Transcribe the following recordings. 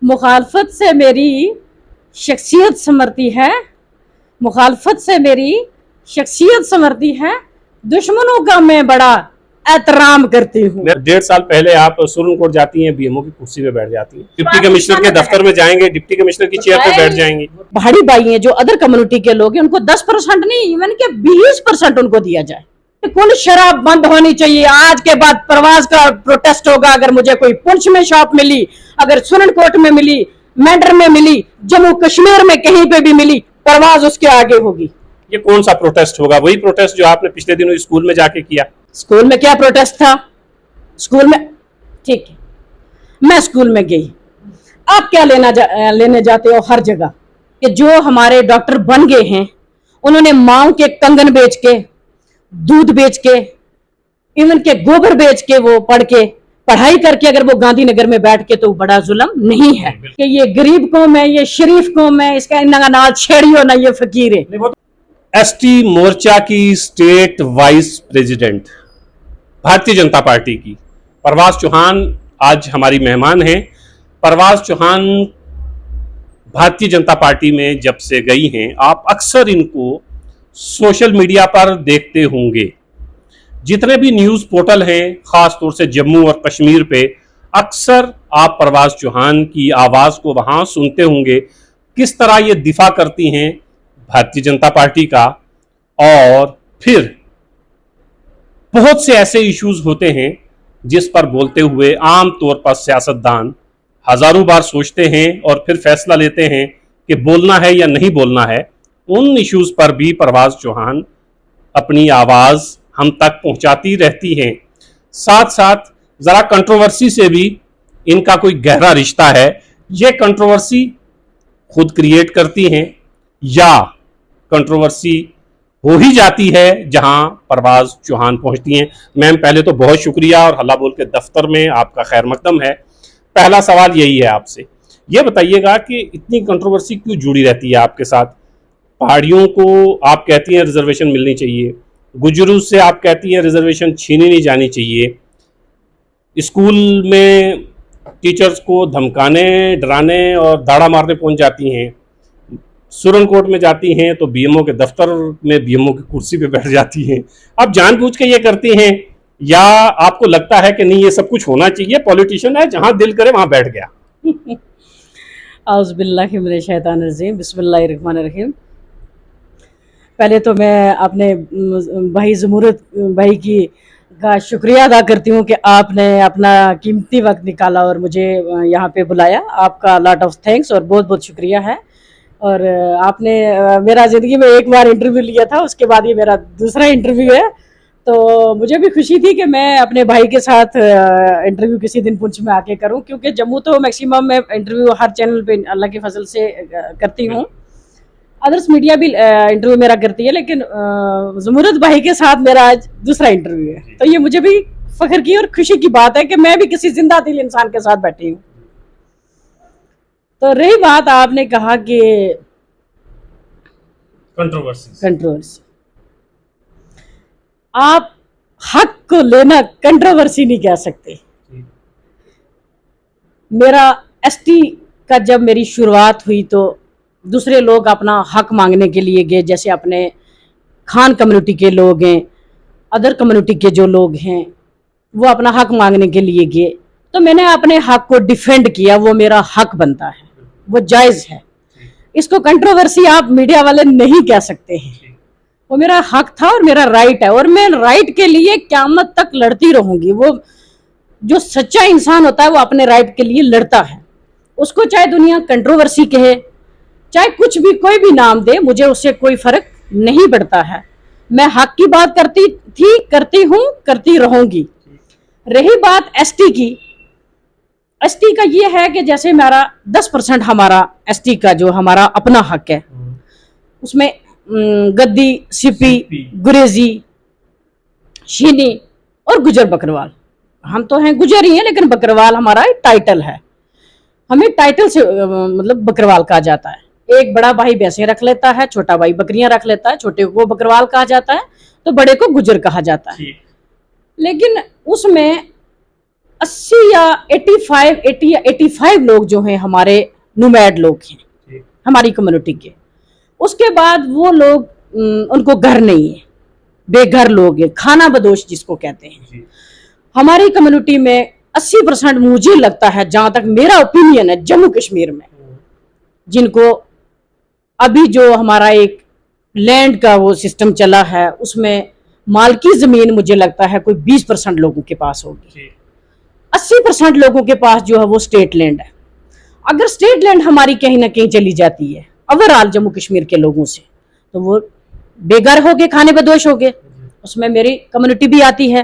मुखालफत से मेरी शख्सियत संवरती है, मुखालफत से मेरी शख्सियत संवरती है, दुश्मनों का मैं बड़ा एहतराम करती हूँ। 1.5 साल पहले आप सुरनकोट जाती हैं, बीएमओ की कुर्सी पे बैठ जाती हैं, डिप्टी कमिश्नर के दफ्तर में जाएंगे, डिप्टी कमिश्नर की चेयर पे बैठ जाएंगी। पहाड़ी भाई हैं जो अदर कम्युनिटी के लोग हैं, उनको 10% नहीं, इवन के 20% उनको दिया जाए। कुल शराब बंद होनी चाहिए। आज के बाद प्रवास का प्रोटेस्ट होगा। अगर मुझे कोई पुंछ में शॉप मिली, अगर सुरनकोट में मिली, मेंढर में मिली, जम्मू कश्मीर में कहीं पे भी मिली, परवाज उसके आगे होगी। ये कौन सा प्रोटेस्ट होगा? वही प्रोटेस्ट जो आपने पिछले दिनों स्कूल में जाके किया। स्कूल में क्या प्रोटेस्ट था? स्कूल में ठीक है, मैं स्कूल में गई। आप क्या लेने जाते हो हर जगह कि जो हमारे डॉक्टर बन गए हैं, उन्होंने मांग के कंगन बेच के, दूध बेच के, इवन के गोबर बेच के, वो पढ़ के पढ़ाई करके अगर वो गांधीनगर में बैठ के, तो बड़ा जुल्म नहीं है कि ये गरीब कौम है, ये शरीफ कौम है, इसका इन्ना नाल छेड़ियो ना, ये फकीर है। एसटी मोर्चा की state wise president Bharatiya Janata party की परवाज चौहान आज हमारी मेहमान हैं। परवाज चौहान भारतीय जनता पार्टी में जब से गई हैं, आप अक्सर इनको सोशल मीडिया पर देखते होंगे। जितने भी न्यूज़ पोर्टल हैं, खास तौर से जम्मू और कश्मीर पे, अक्सर आप परवाज चौहान की आवाज़ को वहाँ सुनते होंगे। किस तरह ये दिफा करती हैं भारतीय जनता पार्टी का, और फिर बहुत से ऐसे इश्यूज होते हैं जिस पर बोलते हुए आम तौर पर सियासतदान हजारों बार सोचते हैं और फिर फैसला लेते हैं कि बोलना है या नहीं बोलना है। उन इश्यूज पर भी परवाज चौहान अपनी आवाज़ हम तक पहुंचाती रहती हैं। साथ साथ ज़रा कंट्रोवर्सी से भी इनका कोई गहरा रिश्ता है। ये कंट्रोवर्सी खुद क्रिएट करती हैं या कंट्रोवर्सी हो ही जाती है जहां परवाज चौहान पहुंचती हैं। मैम, पहले तो बहुत शुक्रिया और हल्ला बोल के दफ्तर में आपका खैर मकदम है। पहला सवाल यही है आपसे, ये बताइएगा कि इतनी कंट्रोवर्सी क्यों जुड़ी रहती है आपके साथ? पहाड़ियों को आप कहती हैं रिजर्वेशन मिलनी चाहिए, गुजरों से आप कहती हैं रिजर्वेशन छीनी नहीं जानी चाहिए, स्कूल में टीचर्स को धमकाने, डराने और दाड़ा मारने पहुंच जाती हैं, सुरनकोट में जाती हैं तो बीएमओ के दफ्तर में बीएमओ की कुर्सी पे बैठ जाती हैं। आप जानबूझ के ये करती हैं या आपको लगता है कि नहीं ये सब कुछ होना चाहिए, पॉलिटिशियन है, जहां दिल करे वहां बैठ गया? औज़ुबिल्लाहि मिनश शैतानिर रजीम, बिस्मिल्लाहिर्रहमानिर रहीम। पहले तो मैं अपने भाई ज़मूरत भाई की का शुक्रिया अदा करती हूँ कि आपने अपना कीमती वक्त निकाला और मुझे यहाँ पे बुलाया। आपका लॉट ऑफ थैंक्स और बहुत बहुत शुक्रिया है। और आपने मेरा ज़िंदगी में एक बार इंटरव्यू लिया था, उसके बाद ये मेरा दूसरा इंटरव्यू है, तो मुझे भी खुशी थी कि मैं अपने भाई के साथ इंटरव्यू किसी दिन पुंछ में आके करूं, क्योंकि जम्मू तो मैक्सिमम मैं इंटरव्यू हर चैनल पे अल्लाह के फजल से करती हूं, अदर्स मीडिया भी इंटरव्यू मेरा करती है, लेकिन ज़मूरत भाई के साथ मेरा आज दूसरा इंटरव्यू है। तो ये मुझे भी फख्र की और खुशी की बात है कि मैं भी किसी जिंदा दिल इंसान के साथ बैठी हूँ। तो रही बात, आपने कहा कि कंट्रोवर्सी, आप हक को लेना कंट्रोवर्सी नहीं कह सकते। मेरा एसटी का जब मेरी शुरुआत हुई तो दूसरे लोग अपना हक मांगने के लिए गए, जैसे अपने खान कम्युनिटी के लोग हैं, अदर कम्युनिटी के जो लोग हैं, वो अपना हक मांगने के लिए गए, तो मैंने अपने हक को डिफेंड किया। वो मेरा हक बनता है, वो जायज़ है, इसको कंट्रोवर्सी आप मीडिया वाले नहीं कह सकते हैं। वो मेरा हक था और मेरा राइट है, और मैं राइट के लिए क़यामत तक लड़ती रहूंगी। वो जो सच्चा इंसान होता है वो अपने राइट के लिए लड़ता है, उसको चाहे दुनिया कंट्रोवर्सी कहे, चाहे कुछ भी कोई भी नाम दे, मुझे उससे कोई फर्क नहीं पड़ता है। मैं हक की बात करती थी, करती हूँ, करती रहूंगी। रही बात एसटी की, एसटी का ये है कि जैसे हमारा 10% हमारा एसटी का जो हमारा अपना हक है, उसमें गद्दी, सिपी, गुरेजी, शीनी और गुजर बकरवाल, हम तो हैं गुजर ही हैं, लेकिन बकरवाल हमारा टाइटल है। हमें टाइटल से मतलब बकरवाल कहा जाता है। एक बड़ा भाई भैंसें रख लेता है, छोटा भाई बकरियां रख लेता है, छोटे को बकरवाल कहा जाता है, तो बड़े को गुजर कहा जाता है। लेकिन उसमें 80 या 85 80 या 85 लोग जो हैं हमारे नुमैड लोग हैं हमारी कम्युनिटी के। उसके बाद वो लोग उनको घर नहीं है, बेघर लोग हैं, खाना बदोश जिसको कहते हैं। हमारी कम्युनिटी में 80% मुझे लगता है, जहां तक मेरा ओपिनियन है, जम्मू कश्मीर में जिनको अभी जो हमारा एक लैंड का वो सिस्टम चला है उसमें मालकी जमीन मुझे लगता है कोई 20% लोगों के पास होगी। 80% लोगों के पास जो है वो स्टेट लैंड है। अगर स्टेट लैंड हमारी कहीं ना कहीं चली जाती है ओवरऑल जम्मू कश्मीर के लोगों से, तो वो बेघर हो गए, खाने बदोश हो गए। उसमें मेरी कम्युनिटी भी आती है।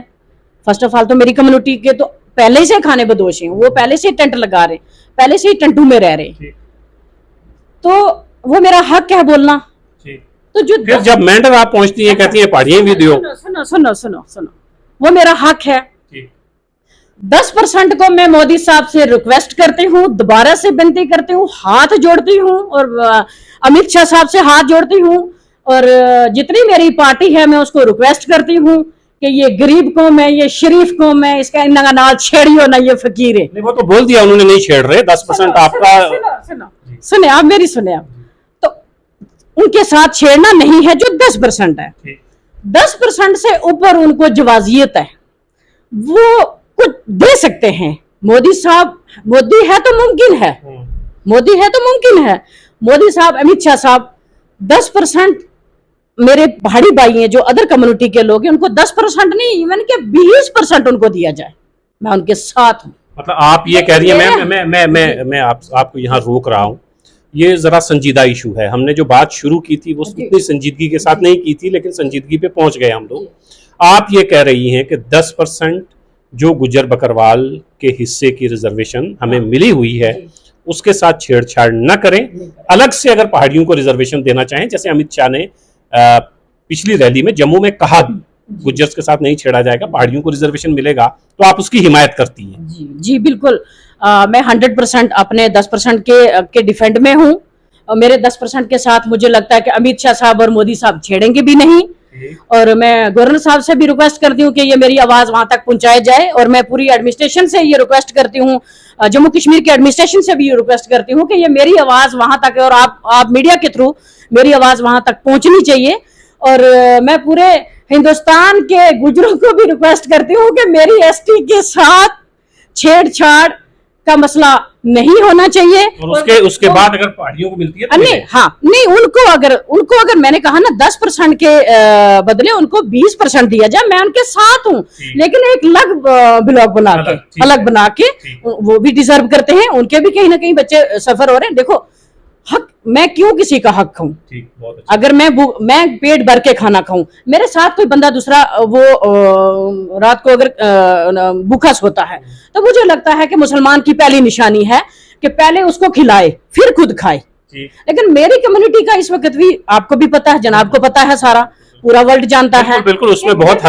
फर्स्ट ऑफ ऑल तो मेरी कम्युनिटी के तो पहले से खाने बदोश हैं, वो पहले से टेंट लगा रहे, पहले से ही टंटू में रह रहे, तो वो मेरा हक है बोलना। तो जो फिर जब मेंढर आप पहुंचती है कहती है पहाड़ियां भी दियो, सुनो सुनो सुनो सुनो, वो मेरा हक है। 10% को मैं मोदी साहब से रिक्वेस्ट करती हूँ, दोबारा से विनती करती हूँ, हाथ जोड़ती हूँ और अमित शाह साहब से हाथ जोड़ती हूँ और जितनी मेरी पार्टी है मैं उसको रिक्वेस्ट करती हूँ कि ये गरीब कौम है, ये शरीफ कौम है, इसका इनका नाल छेड़ियो ना, ये फकीर है। नहीं, वो तो बोल दिया उन्होंने, नहीं छेड़ रहे। 10% आपका सुने आप मेरी सुने आप, तो उनके साथ छेड़ना नहीं है जो 10% है। 10% से ऊपर उनको जवाजियत है, वो कुछ दे सकते हैं। मोदी साहब, मोदी है तो मुमकिन है, मोदी है तो मुमकिन है। मोदी साहब, अमित शाह साहब 10%, मेरे पहाड़ी भाई हैं जो अदर कम्युनिटी के लोग हैं, उनको 10% नहीं, इवन के 20% उनको दिया जाए, मैं उनके साथ हूं। मतलब आप ये कह रही है, मैं आपको यहाँ रोक रहा हूँ। ये जरा संजीदा इशू है। हमने जो बात शुरू की थी वो उतनी संजीदगी के साथ नहीं की थी, लेकिन संजीदगी पे पहुंच गए हम लोग। आप ये कह रही हैं कि 10% जो गुज्जर बकरवाल के हिस्से की रिजर्वेशन हमें मिली हुई है उसके साथ छेड़छाड़ न करें। अलग से अगर पहाड़ियों को रिजर्वेशन देना चाहें, जैसे अमित शाह ने पिछली रैली में जम्मू में कहा भी, गुज्जर्स के साथ नहीं छेड़ा जाएगा, पहाड़ियों को रिजर्वेशन मिलेगा, तो आप उसकी हिमायत करती हैं? जी जी बिल्कुल। मैं 100% अपने 10% के डिफेंड में हूँ। मेरे 10% के साथ मुझे लगता है कि अमित शाह साहब और मोदी साहब छेड़ेंगे भी नहीं। और मैं गवर्नर साहब से भी रिक्वेस्ट करती हूँ कि ये मेरी आवाज वहां तक पहुंचाई जाए, और मैं पूरी एडमिनिस्ट्रेशन से ये रिक्वेस्ट करती हूँ, जम्मू कश्मीर के एडमिनिस्ट्रेशन से भी ये रिक्वेस्ट करती हूँ कि ये मेरी आवाज वहां तक है और आप मीडिया के थ्रू मेरी आवाज वहां तक पहुंचनी चाहिए। और मैं पूरे हिंदुस्तान के गुजरों को भी रिक्वेस्ट करती हूँ कि मेरी एसटी के साथ छेड़छाड़ का मसला नहीं होना चाहिए। और उसके बाद अगर पहाड़ियों को मिलती है तो नहीं, हाँ नहीं, उनको अगर मैंने कहा ना 10% के बदले उनको 20% दिया जाए, मैं उनके साथ हूँ, लेकिन एक अलग ब्लॉक बना के, अलग बना के, वो भी डिजर्व करते हैं, उनके भी कहीं ना कहीं बच्चे सफर हो रहे हैं। देखो हक, मैं क्यों किसी का हक खाऊं? अगर मैं पेट भर के खाना खाऊं, मेरे साथ कोई बंदा दूसरा वो रात को अगर भूखा सोता है, तो मुझे लगता है कि मुसलमान की पहली निशानी है कि पहले उसको खिलाए फिर खुद खाए। लेकिन मेरी कम्युनिटी का इस वक्त भी आपको भी पता है, जनाब को पता है, सारा पूरा वर्ल्ड जानता है। बिल्कुल, उसमें बहुत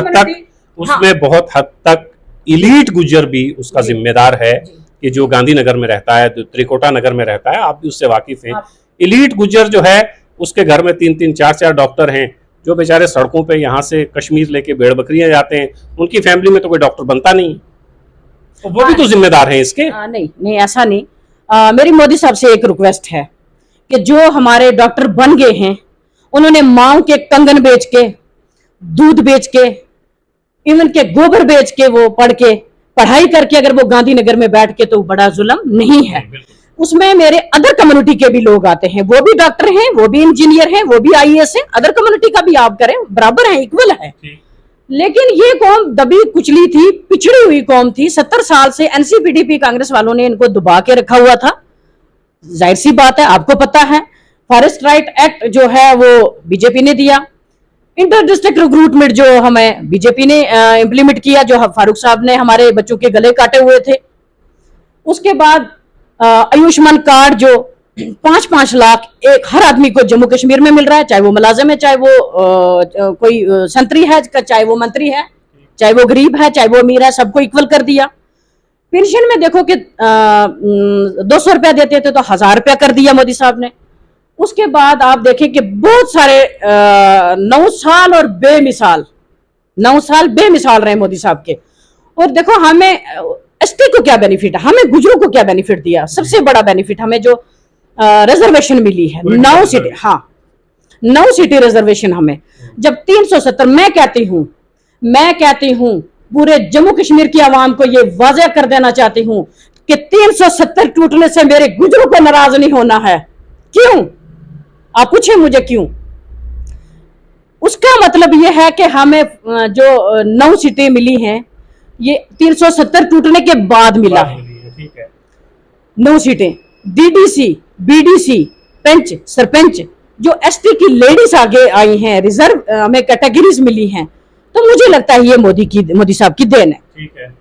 हद तक इलीट गुज्जर भी उसका जिम्मेदार है कि जो गांधीनगर में रहता है, त्रिकोटा नगर में रहता है, आप भी उससे वाकिफ हैं। इलीट गुज्जर जो है उसके घर में 3-3, 4-4 डॉक्टर हैं, जो बेचारे सड़कों पे यहाँ से कश्मीर लेके भेड़ बकरियां जाते हैं, उनकी फैमिली में तो कोई डॉक्टर बनता नहीं, तो वो भी तो जिम्मेदार हैं इसके। नहीं नहीं, ऐसा नहीं। मेरी मोदी साहब से एक रिक्वेस्ट है कि जो हमारे डॉक्टर बन गए हैं, उन्होंने माओ के कंगन बेच के, दूध बेच के, इवन के गोबर बेच के, वो पढ़ के पढ़ाई करके अगर वो गांधीनगर में बैठ के, तो बड़ा जुल्म नहीं है। उसमें मेरे अदर कम्युनिटी के भी लोग आते हैं, वो भी डॉक्टर हैं, वो भी इंजीनियर हैं, वो भी आईएएस हैं, अदर कम्युनिटी का भी आप करें, बराबर है, इक्वल है। लेकिन ये कौम दबी कुचली थी, पिछड़ी हुई कौम थी। 70 साल से एनसीपीडीपी कांग्रेस वालों ने इनको दबा के रखा हुआ था। जाहिर सी बात है, आपको पता है, फॉरेस्ट राइट एक्ट जो है वो बीजेपी ने दिया, इंटर डिस्ट्रिक्ट रिक्रूटमेंट जो हमें बीजेपी ने इंप्लीमेंट किया, जो फारूक साहब ने हमारे बच्चों के गले काटे हुए थे। उसके बाद आयुष्मान कार्ड जो 5-5 लाख एक हर आदमी को जम्मू कश्मीर में मिल रहा है, चाहे वो मुलाजिम है, चाहे वो कोई संतरी है, चाहे वो मंत्री है, चाहे वो गरीब है, चाहे वो अमीर है, सबको इक्वल कर दिया। पेंशन में देखो कि 200 रुपया देते थे तो 1000 रुपया कर दिया मोदी साहब ने। उसके बाद आप देखें कि बहुत सारे 9 साल और बेमिसाल 9 साल बेमिसाल रहे मोदी साहब के। और देखो हमें एसटी को क्या बेनिफिट है, हमें गुजरों को क्या बेनिफिट दिया? सबसे बड़ा बेनिफिट हमें जो रिजर्वेशन मिली है, 9 सीटें, हाँ 9 सीटें रिजर्वेशन हमें। जब 370, मैं कहती हूं पूरे जम्मू कश्मीर की आवाम को ये वाज़ेह कर देना चाहती हूं कि 370 टूटने से मेरे गुजरों को नाराज नहीं होना है। क्यों? आप पूछे मुझे क्यों? उसका मतलब यह है कि हमें जो 9 सीटें मिली हैं ये 370 टूटने के बाद मिला है। ठीक है। 9 सीटें डीडीसी, बीडीसी, पंच, सरपंच जो एसटी की लेडीज आगे आई हैं, रिजर्व हमें कैटेगरीज मिली हैं, तो मुझे लगता है ये मोदी साहब की देन है। ठीक है।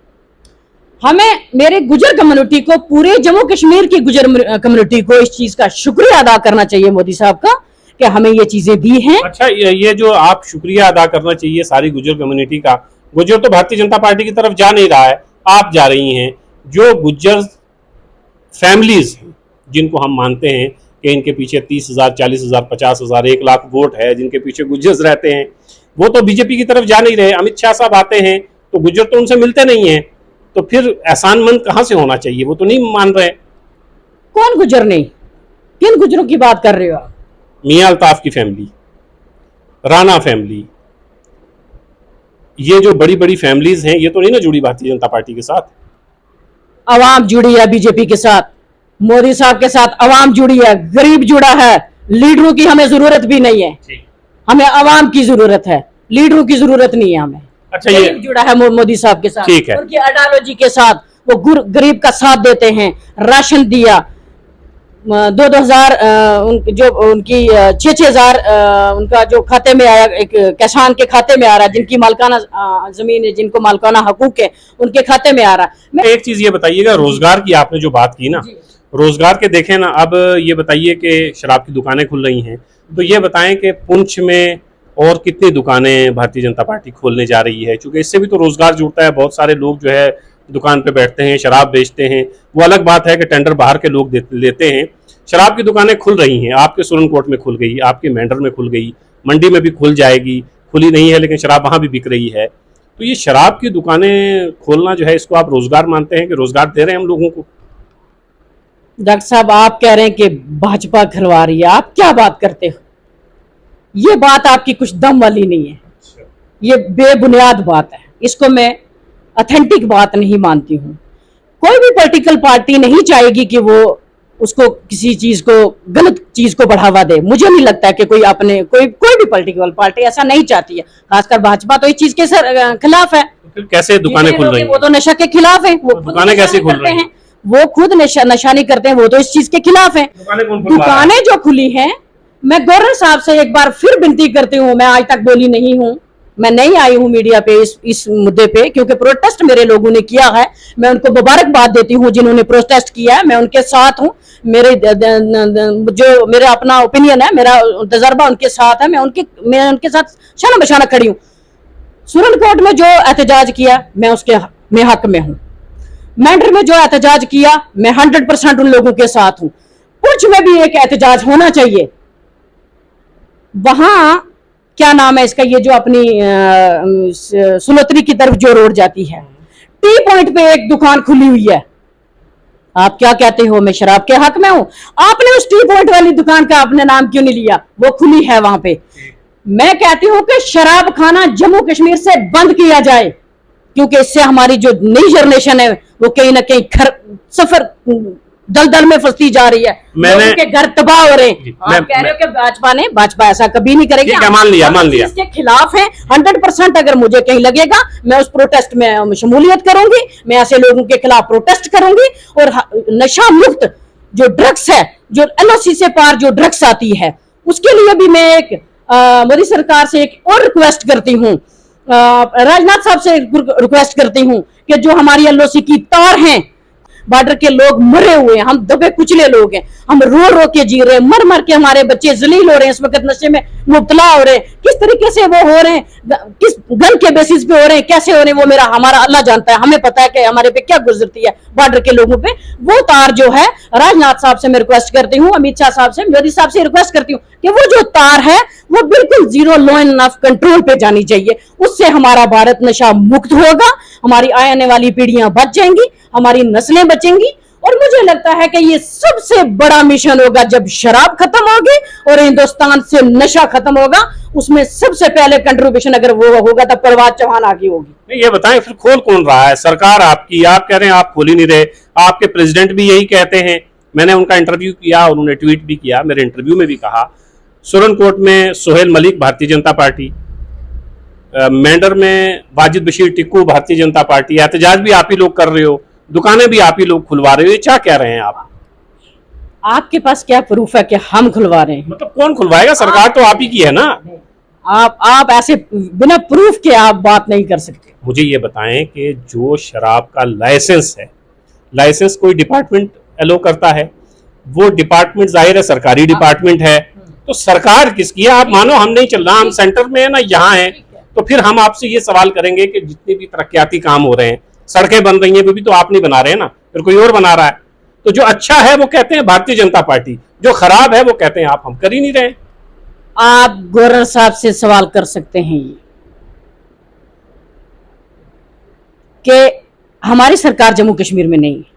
हमें मेरे गुजर कम्युनिटी को, पूरे जम्मू कश्मीर की गुजर कम्युनिटी को इस चीज का शुक्रिया अदा करना चाहिए मोदी साहब का कि हमें ये चीजें दी हैं। अच्छा, ये जो आप शुक्रिया अदा करना चाहिए सारी गुजर कम्युनिटी का, गुजर तो भारतीय जनता पार्टी की तरफ जा नहीं रहा है, आप जा रही हैं। जो गुजर फैमिलीज जिनको हम मानते हैं कि इनके पीछे 30,000, 40,000, 50,000, 1 लाख वोट है, जिनके पीछे गुजर्स रहते हैं, वो तो बीजेपी की तरफ जा नहीं रहे। अमित शाह साहब आते हैं तो गुजर तो उनसे मिलते नहीं है, तो फिर एहसानमंद कहां से होना चाहिए? वो तो नहीं मान रहे। कौन गुजर नहीं? किन गुजरों की बात कर रहे हो आप? मियां अल्ताफ की फैमिली, राणा फैमिली, ये जो बड़ी बड़ी फैमिलीज हैं, ये तो नहीं ना जुड़ी भारतीय जनता पार्टी के साथ? अवाम जुड़ी है बीजेपी के साथ, मोदी साहब के साथ अवाम जुड़ी है, गरीब जुड़ा है। लीडरों की हमें जरूरत भी नहीं है, हमें अवाम की जरूरत है, लीडरों की जरूरत नहीं है हमें। अच्छा, ये जुड़ा है मोदी साहब के साथ, ठीक है, उनकी आइडियोलॉजी के साथ, वो गरीब का साथ देते हैं। राशन दिया 2,000, जो उनकी 6,000 उनका जो खाते में आया, एक किसान के खाते में आ रहा है, जिनकी मालकाना जमीन है, जिनको मालकाना हकूक है, उनके खाते में आ रहा है। एक चीज ये बताइएगा, रोजगार की आपने जो बात की ना, रोजगार के देखें ना, अब ये बताइए कि शराब की दुकानें खुल रही हैं, तो ये बताएं कि पुंछ में और कितनी दुकानें भारतीय जनता पार्टी खोलने जा रही है? क्योंकि इससे भी तो रोजगार जुड़ता है। बहुत सारे लोग जो है दुकान पे बैठते हैं, शराब बेचते हैं। वो अलग बात है कि टेंडर बाहर के लोग लेते हैं। शराब की दुकानें खुल रही हैं, आपके सुरनकोट में खुल गई, आपके मेंढर में खुल गई, मंडी में भी खुल जाएगी। खुली नहीं है लेकिन शराब वहां भी बिक रही है। तो ये शराब की दुकानें खोलना जो है, इसको आप रोजगार मानते हैं कि रोजगार दे रहे हैं हम लोगों को? डॉक्टर साहब, आप कह रहे हैं कि भाजपा खिलवा रही है, आप क्या बात करते हो? ये बात आपकी कुछ दम वाली नहीं है, ये बेबुनियाद बात है, इसको मैं ऑथेंटिक बात नहीं मानती हूँ। कोई भी पॉलिटिकल पार्टी नहीं चाहेगी कि वो उसको किसी चीज को, गलत चीज को बढ़ावा दे। मुझे नहीं लगता है कि कोई भी पॉलिटिकल पार्टी ऐसा नहीं चाहती है, खासकर भाजपा तो इस चीज के खिलाफ है। तो फिर कैसे दुकानें खुल रही हैं? वो तो नशा के खिलाफ है, वो दुकानें कैसे खुल रही हैं? वो खुद नशा नहीं करते हैं, वो तो इस चीज के खिलाफ है। दुकानें जो खुली हैं, मैं गवर्नर साहब से एक बार फिर विनती करती हूँ, मैं आज तक बोली नहीं हूँ, मैं नहीं आई हूँ मीडिया पे इस मुद्दे पे, क्योंकि प्रोटेस्ट मेरे लोगों ने किया है। मैं उनको मुबारकबाद देती हूँ जिन्होंने प्रोटेस्ट किया है, मैं उनके साथ हूँ। जो मेरा अपना ओपिनियन है, मेरा तजर्बा उनके साथ है, मैं उनके साथ शाना बशाना खड़ी हूँ। सुरनकोट में जो एहतजाज किया, मैं उसके हक में हूँ। मेंढर में जो एहतजाज किया, मैं 100% उन लोगों के साथ हूँ। पुंछ में भी एक एहतजाज होना चाहिए। वहां क्या नाम है इसका, ये जो अपनी सुलोत्री की तरफ जो रोड जाती है, टी पॉइंट पे एक दुकान खुली हुई है। आप क्या कहते हो, मैं शराब के हक में हूं? आपने उस टी पॉइंट वाली दुकान का अपने नाम क्यों नहीं लिया? वो खुली है वहां पे। मैं कहती हूं कि शराब खाना जम्मू कश्मीर से बंद किया जाए, क्योंकि इससे हमारी जो नई जनरेशन है वो कहीं ना कहीं सफर दलदल में फंसती जा रही है, लोगों के घर तबाह हो रहे हैं। आप कह रहे हो कि भाजपा ऐसा कभी नहीं करेगी, मान लिया इसके खिलाफ है 100%। अगर मुझे कहीं लगेगा, मैं उस प्रोटेस्ट में शमूलियत करूंगी, मैं ऐसे लोगों के खिलाफ प्रोटेस्ट करूंगी। और नशा मुक्त जो ड्रग्स है, जो LOC से पार जो ड्रग्स आती है, उसके लिए भी मैं एक मोदी सरकार से एक और रिक्वेस्ट करती हूँ, राजनाथ साहब से रिक्वेस्ट करती हूँ कि जो हमारी LOC की तार हैं, बॉर्डर के लोग मरे हुए हैं, हम दबे कुचले लोग हैं, हम रो रो के जी रहे हैं, मर मर के हमारे बच्चे जलील हो रहे हैं, इस वक्त नशे में मुब्तला हो रहे हैं। किस तरीके से वो हो रहे हैं, किस गन के बेसिस पे हो रहे हैं, कैसे हो रहे हैं, वो मेरा हमारा अल्लाह जानता है। हमें पता है कि हमारे पे क्या गुजरती है बॉर्डर के लोगों पे। वो तार जो है, राजनाथ साहब से मैं रिक्वेस्ट करती हूँ, अमित शाह साहब से, मोदी साहब से रिक्वेस्ट करती हूँ कि वो जो तार है वो बिल्कुल zero law end of control पे जानी चाहिए। उससे हमारा भारत नशा मुक्त होगा, हमारी आने वाली पीढ़ियां बच जाएंगी, हमारी नस्लें बचेंगी। और मुझे लगता है कि ये सबसे बड़ा मिशन होगा जब शराब खत्म होगी और हिंदुस्तान से नशा खत्म होगा। उसमें सबसे पहले कंट्रीब्यूशन अगर वो होगा तो प्रभात चौहान आगे होगी। ये बताएं फिर खोल कौन रहा है? सरकार आपकी, आप कह रहे हैं आप खोल ही नहीं रहे, आपके प्रेसिडेंट भी यही कहते हैं। मैंने उनका इंटरव्यू किया, उन्होंने ट्वीट भी किया, मेरे इंटरव्यू में भी कहा। सुरनकोट में सोहेल मलिक भारतीय जनता पार्टी, मेंढर में वाजिद बशीर टिक्कू भारतीय जनता पार्टी, एहतजाज भी आप ही लोग कर रहे हो, दुकानें भी आप ही लोग खुलवा रहे हो, ये क्या कह रहे हैं आप? आपके पास क्या प्रूफ है कि हम खुलवा रहे हैं? मतलब कौन खुलवाएगा? सरकार तो आप ही की है ना। आप ऐसे बिना प्रूफ के आप बात नहीं कर सकते। मुझे ये बताएं कि जो शराब का लाइसेंस है, लाइसेंस कोई डिपार्टमेंट एलो करता है, वो डिपार्टमेंट जाहिर है सरकारी डिपार्टमेंट है, तो सरकार किसकी है? आप मानो हम नहीं चल रहा, हम सेंटर में है ना, यहाँ है, तो फिर हम आपसे ये सवाल करेंगे कि जितने भी तरक्याती काम हो रहे हैं, सड़कें बन रही हैं, वो भी तो आप नहीं बना रहे हैं ना, फिर कोई और बना रहा है। तो जो अच्छा है वो कहते हैं भारतीय जनता पार्टी, जो खराब है वो कहते हैं आप हम कर ही नहीं रहे। आप गवर्नर साहब से सवाल कर सकते हैं ये कि हमारी सरकार जम्मू कश्मीर में नहीं है।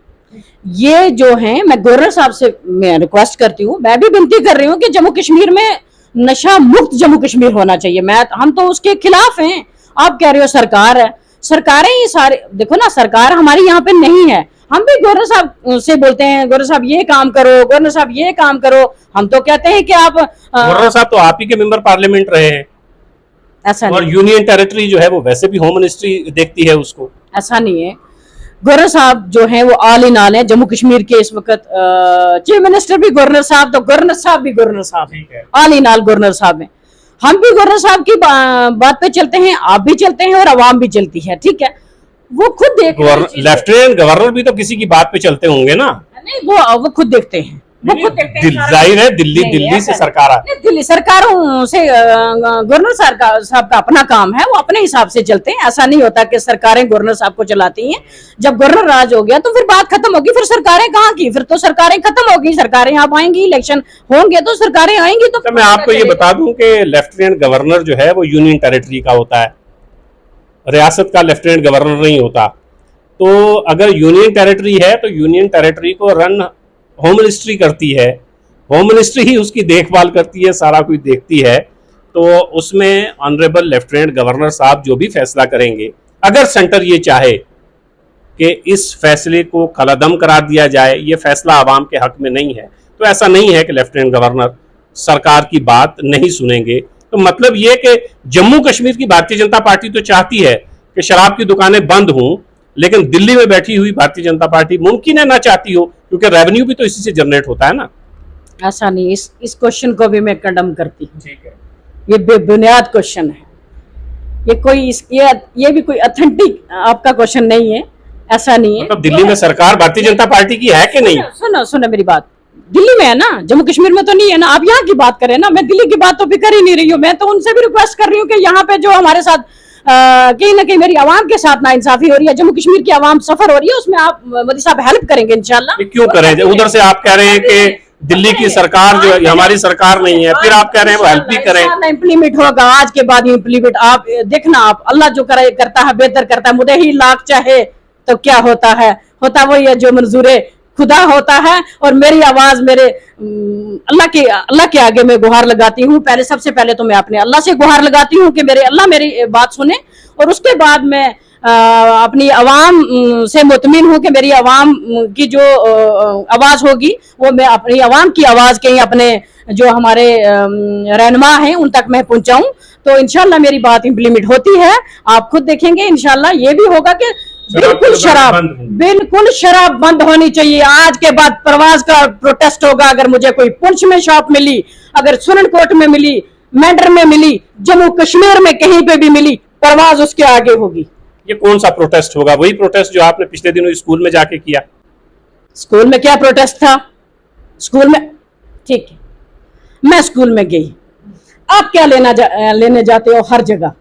ये जो है, मैं गवर्नर साहब से मैं रिक्वेस्ट करती हूँ, मैं भी विनती कर रही हूँ कि जम्मू कश्मीर में नशा मुक्त जम्मू कश्मीर होना चाहिए। हम तो उसके खिलाफ हैं। आप कह रहे हो सरकार है, सरकारें ये सारे देखो ना, सरकार हमारी यहाँ पे नहीं है। हम भी गवर्नर साहब से बोलते हैं, गवर्नर साहब ये काम करो, गवर्नर साहब ये काम करो। हम तो कहते हैं कि आप गवर्नर साहब तो आप ही के मेंबर पार्लियामेंट रहे हैं। ऐसा और नहीं, यूनियन टेरिटरी जो है वो वैसे भी होम मिनिस्ट्री देखती है उसको। ऐसा नहीं है। गवर्नर साहब जो हैं वो ऑल इन ऑल है जम्मू कश्मीर के इस वक्त। चीफ मिनिस्टर भी गवर्नर साहब, तो गवर्नर साहब भी गवर्नर साहब है, ऑल इन ऑल गवर्नर साहब है। हम भी गवर्नर साहब की बात पे चलते हैं, आप भी चलते हैं और आवाम भी चलती है, ठीक है। वो खुद देख, लेफ्टिनेंट गवर्नर भी तो किसी की बात पे चलते होंगे ना? नहीं, वो खुद देखते हैं, वो खुद देखते हैं। जाहिर है दिल्ली से सरकार है, दिल्ली सरकारों से गवर्नर साहब का अपना काम है, वो अपने हिसाब से चलते हैं। ऐसा नहीं होता कि सरकारें गवर्नर साहब को चलाती हैं। जब गवर्नर राज हो गया तो फिर बात खत्म होगी, फिर सरकारें कहाँ की? फिर तो सरकारें खत्म होगी, सरकारें यहाँ आएंगी, इलेक्शन होंगे तो सरकारें आएंगी। तो मैं आपको ये बता दूं कि लेफ्टिनेंट गवर्नर जो है वो यूनियन टेरिटरी का होता है, रियासत का लेफ्टिनेंट गवर्नर नहीं होता। तो अगर यूनियन टेरिटरी है तो यूनियन टेरिटरी को रन होम मिनिस्ट्री करती है, होम मिनिस्ट्री ही उसकी देखभाल करती है, सारा कुछ देखती है। तो उसमें ऑनरेबल लेफ्टिनेंट गवर्नर साहब जो भी फैसला करेंगे, अगर सेंटर ये चाहे कि इस फैसले को कलादम करार दिया जाए, ये फैसला आवाम के हक में नहीं है, तो ऐसा नहीं है कि लेफ्टिनेंट गवर्नर सरकार की बात नहीं सुनेंगे। तो मतलब ये कि जम्मू कश्मीर की भारतीय जनता पार्टी तो चाहती है कि शराब की दुकानें बंद हों, लेकिन दिल्ली में बैठी हुई भारतीय जनता पार्टी मुमकिन है ना चाहती हो, क्योंकि रेवेन्यू भी तो इसी से जनरेट होता है ना। ऐसा नहीं, इस क्वेश्चन को भी मैं कंडम करती हूँ। ठीक है, ये बेबुनियाद क्वेश्चन है, ये कोई ये भी कोई ऑथेंटिक आपका क्वेश्चन नहीं है। ऐसा नहीं है। मतलब दिल्ली में सरकार भारतीय जनता पार्टी की है कि नहीं? सुनो मेरी बात, दिल्ली में है ना, जम्मू कश्मीर में तो नहीं है ना। आप यहाँ की बात करें ना, मैं दिल्ली की बात तो भी कर ही नहीं रही हूँ। मैं तो उनसे भी रिक्वेस्ट कर रही हूँ कि यहाँ पे जो हमारे साथ कहीं ना कहीं मेरी आवाम के साथ नाइंसाफी हो रही है, जम्मू कश्मीर की आवाम सफर हो रही है, उसमें आप मोदी साहब हेल्प करेंगे इंशाल्लाह। क्यों करें? उधर से आप कह रहे हैं कि दिल्ली की सरकार जो हमारी सरकार नहीं है, फिर आप कह रहे हैं वो हेल्प भी करें। इम्प्लीमेंट होगा आज के बाद इम्प्लीमेंट। आप देखना, आप अल्लाह जो करता है बेहतर करता है। मुझे ही लाख चाहे तो क्या होता है, होता वही है जो मंजूरे खुदा होता है। और मेरी आवाज मेरे अल्लाह के आगे मैं गुहार लगाती हूँ। पहले सबसे पहले तो मैं अपने अल्लाह से गुहार लगाती हूँ कि मेरे अल्लाह मेरी बात सुने, और उसके बाद मैं अपनी आवाम से मुतमिन हूँ कि मेरी आवाम की जो आवाज होगी वो मैं अपनी आवाम की आवाज कहीं अपने जो हमारे रहनुमा हैं उन तक मैं पहुंचाऊं। तो इंशाल्लाह मेरी बात इम्प्लीमेंट होती है, आप खुद देखेंगे। इंशाल्लाह ये भी होगा कि बिल्कुल शराब बंद होनी चाहिए। आज के बाद प्रवास का प्रोटेस्ट होगा। अगर मुझे कोई पुंछ में शॉप मिली, अगर सुरनकोट में मिली, मेंढर में मिली, जम्मू कश्मीर में कहीं पे भी मिली, प्रवास उसके आगे होगी। ये कौन सा प्रोटेस्ट होगा? वही प्रोटेस्ट जो आपने पिछले दिनों स्कूल में जाके किया? स्कूल में क्या प्रोटेस्ट था? स्कूल में, ठीक है, मैं स्कूल में गई, आप क्या लेने जाते हो हर जगह?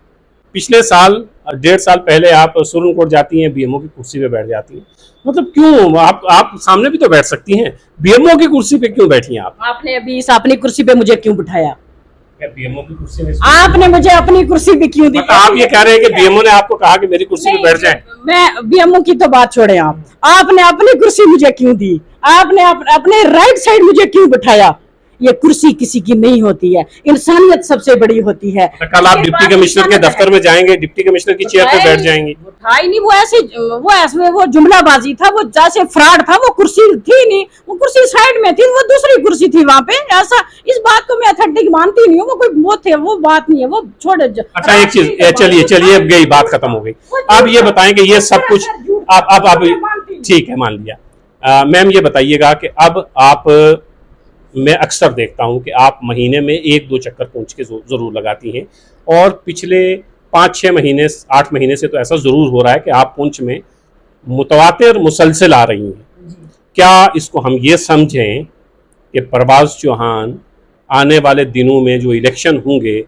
पिछले साल 1.5 साल पहले आप सुप्रीम कोर्ट जाती हैं, बीएमओ की कुर्सी पे बैठ जाती हैं, मतलब क्यों? आप सामने भी तो बैठ सकती हैं, बीएमओ की कुर्सी पे क्यों बैठी हैं आप? आपने अभी इस अपनी कुर्सी पे मुझे क्यों बिठाया? क्या बीएमओ की कुर्सी में आपने मुझे अपनी कुर्सी भी क्यों दी? मतलब आप ये कह रहे हैं कि बीएमओ ने आपको कहा कि मेरी कुर्सी पे बैठ जाए? मैं बीएमओ की तो बात छोड़े, आपने अपनी कुर्सी मुझे क्यों दी? आपने अपने राइट साइड मुझे क्यों बिठाया? ये कुर्सी किसी की नहीं होती है, इंसानियत सबसे बड़ी होती है। कल आप डिप्टी कमिश्नर के दफ्तर में जाएंगे, डिप्टी कमिश्नर की चेयर पे बैठ जाएंगे? था ही नहीं, वो जुमलाबाजी था, वो जैसे फ्रॉड था, वो कुर्सी थी नहीं, वो कुर्सी साइड में थी, वो दूसरी कुर्सी थी वहां पे। ऐसा, इस बात को मैं अथेंटिक मानती नहीं हूँ, वो कोई वो थे, वो बात नहीं है, वो छोड़े। अच्छा एक चीज, चलिए अब गई बात, खत्म हो गई। आप ये बताएं कि ये सब कुछ आप ठीक है, मान लिया। मैम ये बताइएगा कि अब आप, मैं अक्सर देखता हूं कि आप महीने में 1-2 चक्कर पूंछ के जरूर लगाती हैं, और पिछले 5-6 महीने 8 महीने से तो ऐसा जरूर हो रहा है कि आप पूंछ में मुतवातिर मुसलसल आ रही हैं। क्या इसको हम ये समझें कि परवाज़ चौहान आने वाले दिनों में जो इलेक्शन होंगे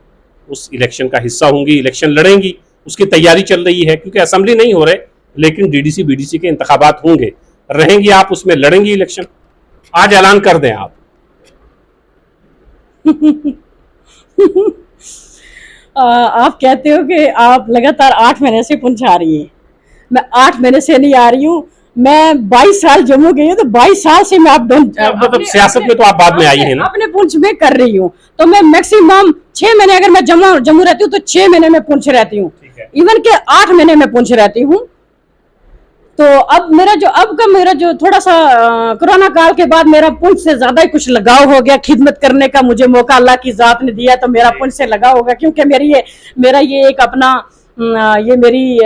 उस इलेक्शन का हिस्सा होंगी, इलेक्शन लड़ेंगी, उसकी तैयारी चल रही है? क्योंकि असेंबली नहीं हो रहे, लेकिन डीडीसी बीडीसी के इंतखाबात होंगे, रहेंगी आप उसमें, लड़ेंगी इलेक्शन? आज ऐलान कर दें आप। आप कहते हो कि आप लगातार 8 महीने से पुंछ आ रही है। मैं 8 महीने से नहीं आ रही हूँ, मैं 22 साल जम्मू गई हूँ, तो 22 साल से मैं मतलब सियासत में तो आप बाद में आई है ना? अपने पुंछ में कर रही हूँ, तो मैं मैक्सिमम 6 महीने, अगर मैं जम्मू रहती हूँ तो 6 महीने में पुंछ रहती हूँ, इवन के 8 महीने में पुंछ रहती हूँ। तो अब मेरा जो थोड़ा सा कोरोना काल के बाद मेरा पुंछ से ज्यादा ही कुछ लगाव हो गया, खिदमत करने का मुझे मौका अल्लाह की जात ने दिया, तो मेरा पुंछ से लगाव होगा, क्योंकि मेरा ये एक अपना, ये मेरी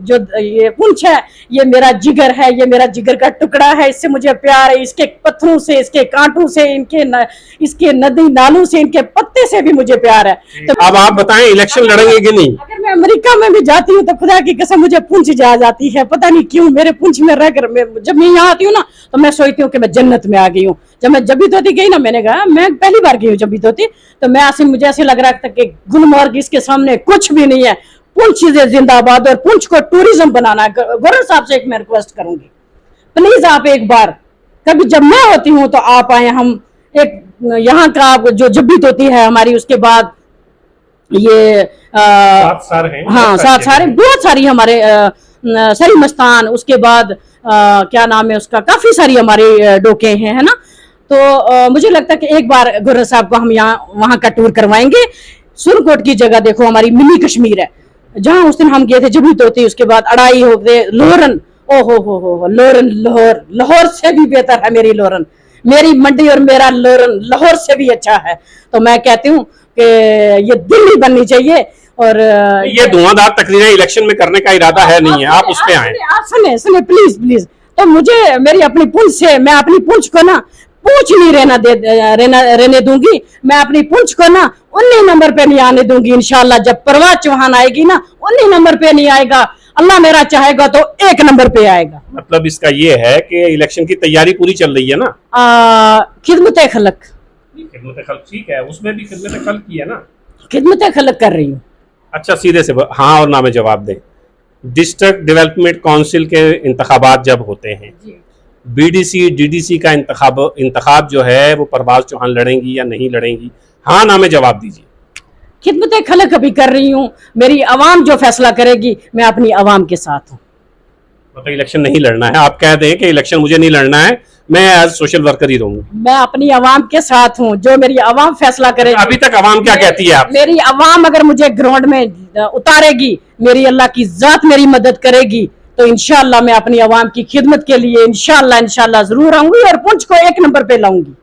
जो ये पुंछ है, ये मेरा जिगर है, ये मेरा जिगर का टुकड़ा है, इससे मुझे प्यार है, इसके पत्थरों से, इसके कांटों से, इसके नदी नालों से, इनके पत्ते से भी मुझे प्यार है। तो अब आप बताएं, इलेक्शन लड़ेंगे कि नहीं? अगर मैं अमेरिका में भी जाती हूँ तो खुदा की कसम मुझे पुंछ जा जाती है, पता नहीं क्यों मेरे पुंछ में रहकर, जब मैं यहाँ आती हूँ ना तो मैं सोचती हूँ कि मैं जन्नत में आ गई हूँ। जब मैं जबी तोती गई ना, मैंने कहा मैं पहली बार गई हूँ जबी तोती, तो मुझे ऐसे लग रहा था कि गुलमर्ग इसके सामने कुछ भी नहीं है। पुंछ जिंदाबाद, और पुंछ को टूरिज्म बनाना है। गवर्नर साहब से एक मैं रिक्वेस्ट करूंगी, प्लीज आप एक बार कभी जब मैं होती हूँ तो आप आए, हम एक यहाँ का जो जब्बी तोती है हमारी, उसके बाद ये 7 सार हैं, हाँ 7 सारे, बहुत सारी हमारे सरी मस्तान, उसके बाद क्या नाम है उसका, काफी सारी हमारे डोके हैं, है ना। तो मुझे लगता है कि एक बार गवर्नर साहब को हम यहाँ वहाँ का टूर करवाएंगे। सुरकोट की जगह देखो, हमारी मिनी कश्मीर है, जहाँ उस दिन हम गए थे जबी तोती, उसके बाद अड़ाई हो गए, लोरन, हो लोरन, लाहौर से भी बेहतर है मेरी लोरन, मेरी मंडी और मेरा लोरन लाहौर से भी अच्छा है। तो मैं कहती हूँ कि ये दिल्ली बननी चाहिए। और ये धुआंधार तकरीरें इलेक्शन में करने का इरादा है नहीं है, आप उस पे आए। आप सुने प्लीज। तो मुझे मेरी अपनी पुंछ से, मैं अपनी पुंछ को ना पूछ नहीं रहने दूंगी, मैं अपनी पुंछ को ना 19 नंबर पे नहीं आने दूंगी। इंशाल्लाह जब परवाज़ चौहान आएगी ना, 19 नंबर पे नहीं आएगा, अल्लाह मेरा चाहेगा तो 1 नंबर पे आएगा। मतलब इसका ये है कि इलेक्शन की तैयारी पूरी चल रही है ना? खिदमत खलक, ठीक है, उसमें भी खिदमत खलक की है ना? खिदमत खलक कर रही हूँ। अच्छा, सीधे से हाँ और ना में जवाब दें। डिस्ट्रिक्ट डेवलपमेंट काउंसिल के इंतखाबात जब होते हैं, बीडीसी डीडीसी का इंतखाब जो है वो परवाज़ चौहान लड़ेंगी या नहीं लड़ेंगी? हाँ ना में जवाब दीजिए। खिदमत खलक अभी कर रही हूँ, मेरी आवाम जो फैसला करेगी, मैं अपनी आवाम के साथ हूँ। तो इलेक्शन नहीं लड़ना है, आप कह दें कि इलेक्शन मुझे नहीं लड़ना है, मैं एज सोशल वर्कर ही रहूंगी। मैं अपनी आवाम के साथ हूँ, जो मेरी आवाम फैसला करेगी। अभी तक आवाम क्या कहती है आप? मेरी आवाम अगर मुझे ग्राउंड में उतारेगी, मेरी अल्लाह की जात मेरी मदद करेगी, तो इंशाल्लाह मैं अपनी आवाम की खिदमत के लिए इंशाल्लाह जरूर आऊंगी और पुंछ को 1 नंबर पे लाऊंगी।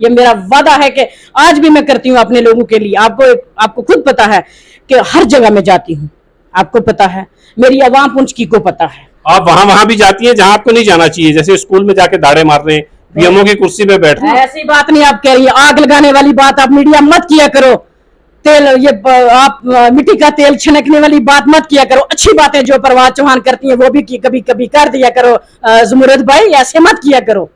ये मेरा वादा है कि आज भी मैं करती हूँ अपने लोगों के लिए। आपको खुद पता है कि हर जगह में जाती हूँ, आपको पता है, मेरी आवाम पुंछ की को पता है। आप वहां भी जाती हैं जहां आपको नहीं जाना चाहिए, जैसे स्कूल में जाके दाड़े मार रहे हैं, बीएमओ की कुर्सी पे बैठ रहे हैं। ऐसी बात नहीं आप कह रही है, आग लगाने वाली बात आप मीडिया मत किया करो। तेल आप मिट्टी का तेल छनकने वाली बात मत किया करो। अच्छी बातें जो परवाज चौहान करती हैं वो भी कभी कभी कर दिया करो। जुमुरत भाई ऐसे मत किया करो।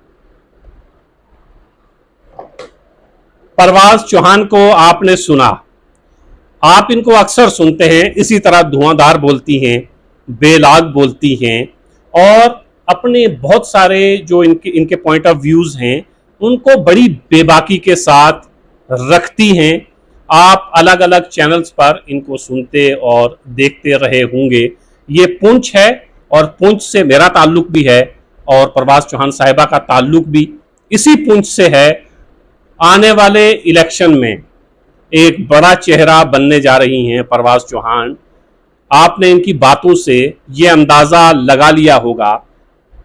परवाज चौहान को आपने सुना, आप इनको अक्सर सुनते हैं, इसी तरह धुआंधार बोलती हैं, बेलाग बोलती हैं और अपने बहुत सारे जो इनके पॉइंट ऑफ व्यूज हैं उनको बड़ी बेबाकी के साथ रखती हैं। आप अलग अलग चैनल्स पर इनको सुनते और देखते रहे होंगे। ये पुंछ है और पुंछ से मेरा ताल्लुक भी है और परवाज चौहान साहिबा का ताल्लुक भी इसी पुंछ से है। आने वाले इलेक्शन में एक बड़ा चेहरा बनने जा रही हैं परवाज चौहान। आपने इनकी बातों से ये अंदाज़ा लगा लिया होगा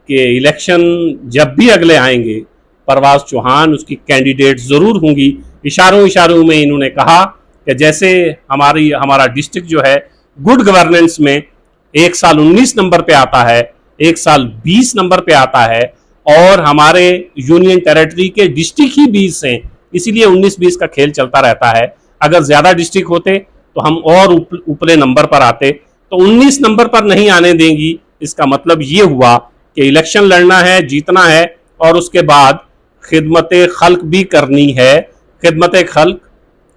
कि इलेक्शन जब भी अगले आएंगे परवाज चौहान उसकी कैंडिडेट ज़रूर होंगी। इशारों इशारों में इन्होंने कहा कि जैसे हमारा डिस्ट्रिक्ट जो है गुड गवर्नेंस में एक साल 19 नंबर पे आता है, एक साल 20 नंबर पे आता है और हमारे यूनियन टेरिटरी के डिस्ट्रिक्ट ही 20 हैं, इसीलिए 19-20 का खेल चलता रहता है। अगर ज़्यादा डिस्ट्रिक्ट होते तो हम और ऊपरे नंबर पर आते, तो 19 नंबर पर नहीं आने देंगी। इसका मतलब ये हुआ कि इलेक्शन लड़ना है, जीतना है और उसके बाद खिदमत खल्क भी करनी है। खिदमत खल्क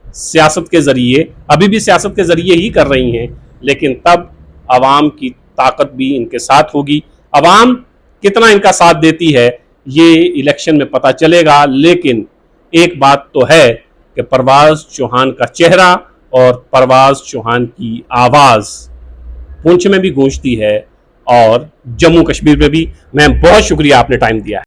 सियासत के ज़रिए, अभी भी सियासत के ज़रिए ही कर रही हैं, लेकिन तब आवाम की ताकत भी इनके साथ होगी। आवाम कितना इनका साथ देती है ये इलेक्शन में पता चलेगा। लेकिन एक बात तो है कि परवाज चौहान का चेहरा और परवाज चौहान की आवाज़ पुंछ में भी गूंजती है और जम्मू कश्मीर में भी। मैं बहुत शुक्रिया, आपने टाइम दिया है।